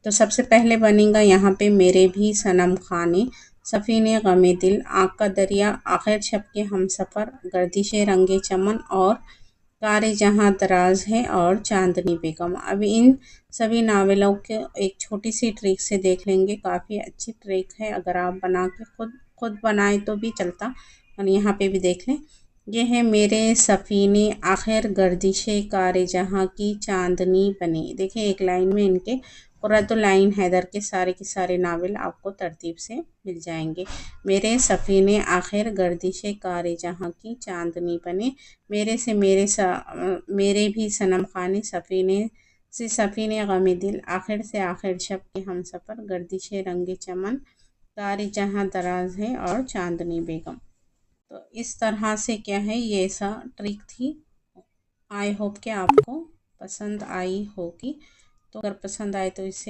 तो सबसे पहले बनेगा यहाँ पे मेरे भी सनम खाने, सफ़ीने गमे दिल, आँख का दरिया, आखिर शब के हमसफ़र, गर्दिशे रंगे चमन और तारे जहाँ दराज है और चांदनी बेगम। अब इन सभी नावलों के एक छोटी सी ट्रिक से देख लेंगे। काफ़ी अच्छी ट्रिक है, अगर आप बना के खुद बनाए तो भी चलता, और यहाँ पे भी देख लें। ये है मेरे सफ़ीने आखिर गर्दिशे कार जहाँ की चांदनी बनी। देखिए एक लाइन में इनके कुर्रतुल आइन हैदर के सारे नावल आपको तरतीब से मिल जाएंगे। मेरे सफ़ीने आखिर गर्दिशे कार जहाँ की चांदनी बने, मेरे भी सनम खाने, सफ़ीने से सफ़ीने गमे दिल, आखिर से आखिर शब के हमसफ़र, गर्दिशे रंगे चमन, कार जहाँ दराज है और चांदनी बेगम। तो इस तरह से क्या है, ये सा ट्रिक थी। आई होप कि आपको पसंद आई होगी। तो अगर पसंद आए तो इसे